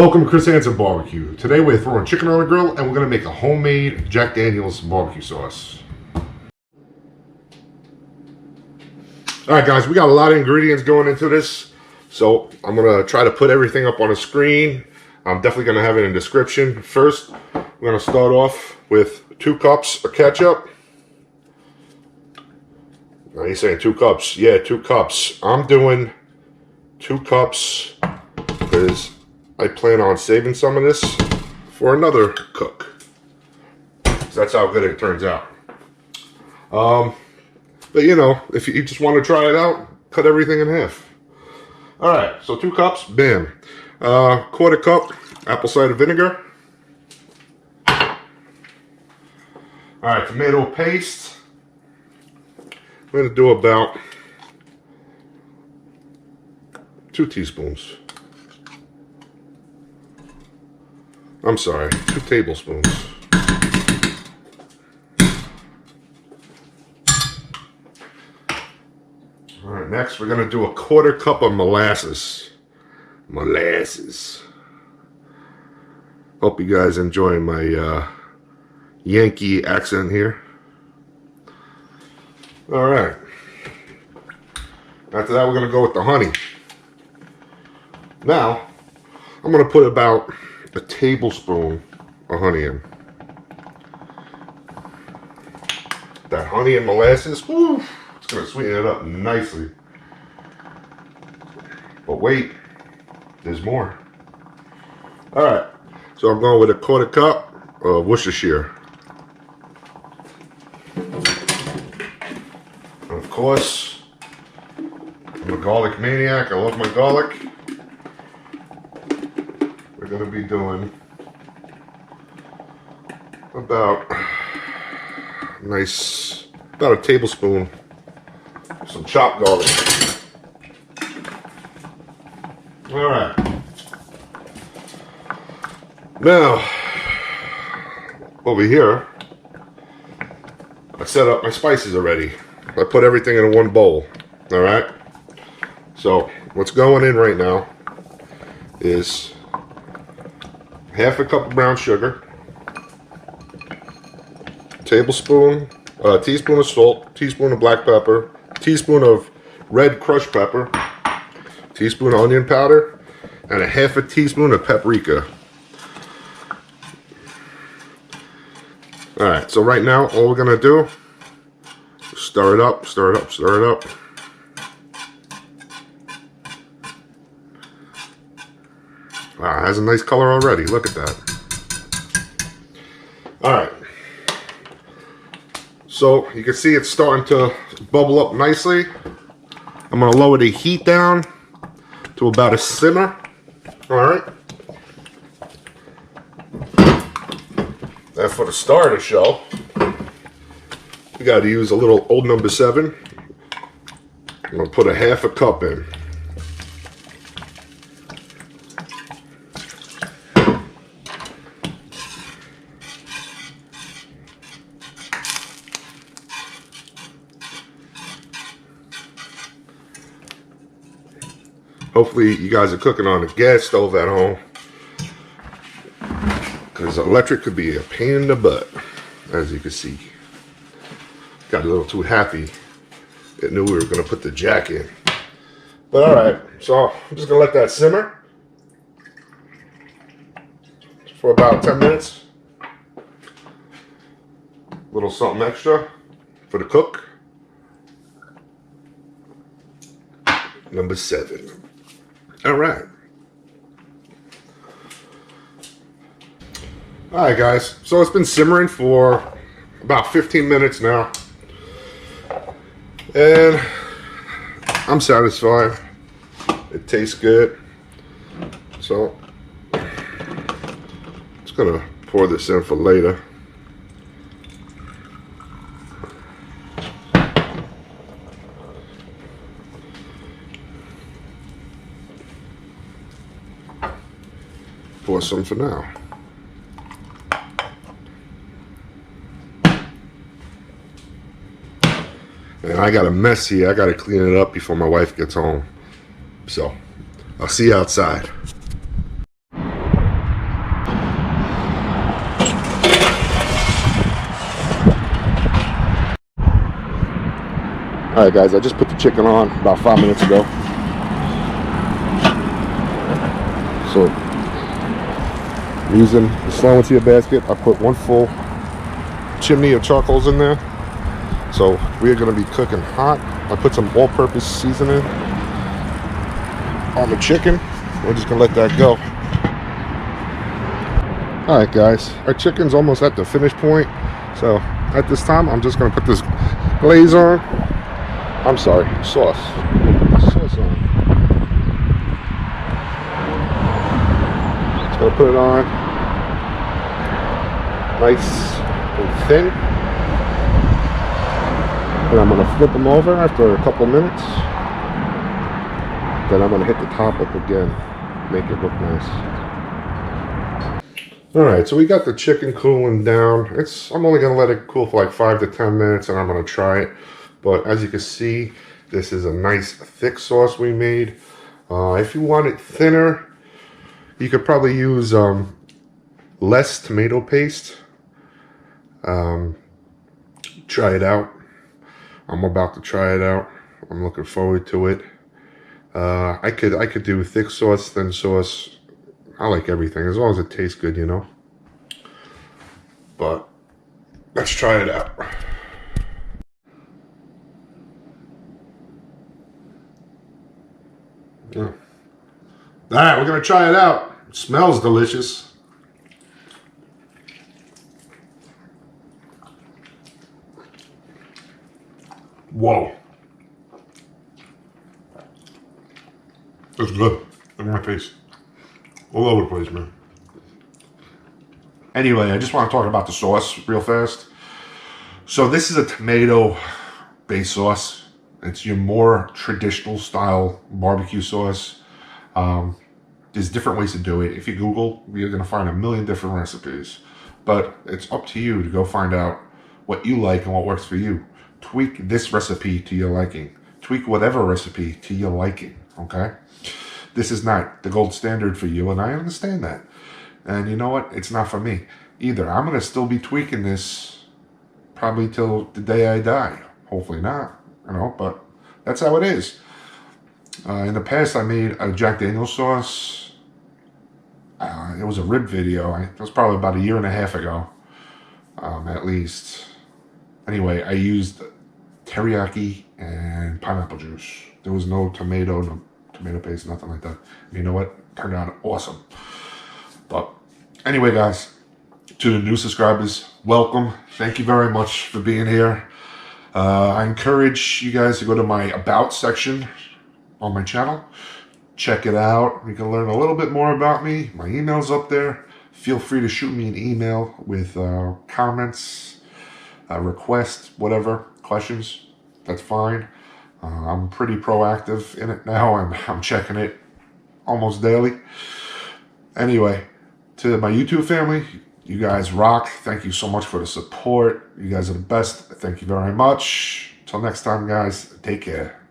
Welcome to Chris Hansen Barbecue. Today we're throwing chicken on the grill and we're going to make a homemade Jack Daniel's barbecue sauce. Alright guys, we got a lot of ingredients going into this. So I'm going to try to put everything up on the screen. I'm definitely going to have it in the description. First, we're going to start off with 2 cups of ketchup. Now you're saying 2 cups. Yeah, 2 cups. I'm doing 2 cups because I plan on saving some of this for another cook. So that's how good it turns out. But you know, if you just want to try it out, cut everything in half. Alright, so 2 cups, bam. 1/4 cup apple cider vinegar. Alright, tomato paste. I'm going to do about 2 teaspoons. I'm sorry, 2 tablespoons. Alright, next we're going to do a 1/4 cup of molasses. Hope you guys enjoying my Yankee accent here. Alright. After that we're going to go with the honey. Now, I'm going to put about a tablespoon of honey in. That honey and molasses, woo, it's going to sweeten it up nicely. But wait, there's more. Alright, so I'm going with a 1/4 cup of Worcestershire. And of course, I'm a garlic maniac. I love my garlic. We're going to be doing about a tablespoon of some chopped garlic. Alright. Now, over here, I set up my spices already. I put everything in one bowl. Alright? So, what's going in right now is 1/2 cup of brown sugar, teaspoon of salt, teaspoon of black pepper, teaspoon of red crushed pepper, teaspoon of onion powder, and 1/2 teaspoon of paprika. Alright, so right now all we're going to do is stir it up, stir it up, stir it up. Wow, it has a nice color already. Look at that. Alright. So, you can see it's starting to bubble up nicely. I'm going to lower the heat down to about a simmer. Alright. And for the star of the show, we got to use a little old number 7. I'm going to put 1/2 cup in. Hopefully you guys are cooking on a gas stove at home, because electric could be a pain in the butt, as you can see. Got a little too happy. It knew we were going to put the jack in. But alright, so I'm just going to let that simmer for about 10 minutes. A little something extra for the cook. Number 7. Alright. Alright guys, so it's been simmering for about 15 minutes now. And I'm satisfied. It tastes good. So, just gonna pour this in for later. Pour some for now. And I got a mess here. I got to clean it up before my wife gets home. So, I'll see you outside. Alright guys, I just put the chicken on about 5 minutes ago. So, using the slow to your basket, I put 1 full chimney of charcoals in there. So we're going to be cooking hot. I put some all-purpose seasoning on the chicken. We're just going to let that go. Alright guys, our chicken's almost at the finish point. So at this time, I'm just going to put this glaze on. I'm sorry, sauce. Sauce on. Just going to put it on. Nice and thin. And I'm going to flip them over after a couple minutes. Then I'm going to hit the top up again. Make it look nice. Alright, so we got the chicken cooling down. I'm only going to let it cool for like 5 to 10 minutes and I'm going to try it. But as you can see, this is a nice thick sauce we made. If you want it thinner, you could probably use less tomato paste. Try it out. I'm about to try it out. I'm looking forward to it. I could do thick sauce, thin sauce. I like everything as long as it tastes good, you know. But let's try it out. Yeah. Alright, we're gonna try it out. It smells delicious. Whoa. It's good. Look at my face. All over the place, man. Anyway, I just want to talk about the sauce real fast. So this is a tomato-based sauce. It's your more traditional style barbecue sauce. There's different ways to do it. If you Google, you're going to find a million different recipes. But it's up to you to go find out what you like and what works for you. Tweak this recipe to your liking. Tweak whatever recipe to your liking, okay? This is not the gold standard for you, and I understand that. And you know what? It's not for me either. I'm going to still be tweaking this probably till the day I die. Hopefully not, you know, but that's how it is. In the past, I made a Jack Daniel's sauce. It was a rib video. It was probably about 1.5 years ago, at least. Anyway, I used teriyaki and pineapple juice. There was no tomato paste, nothing like that. And you know what? It turned out awesome. But anyway, guys, to the new subscribers, welcome. Thank you very much for being here. I encourage you guys to go to my About section on my channel. Check it out. You can learn a little bit more about me. My email's up there. Feel free to shoot me an email with comments, requests, whatever, questions. That's fine. I'm pretty proactive in it now, and I'm checking it almost daily. Anyway, to my YouTube family, you guys rock. Thank you so much for the support. You guys are the best. Thank you very much. Till next time, guys, take care.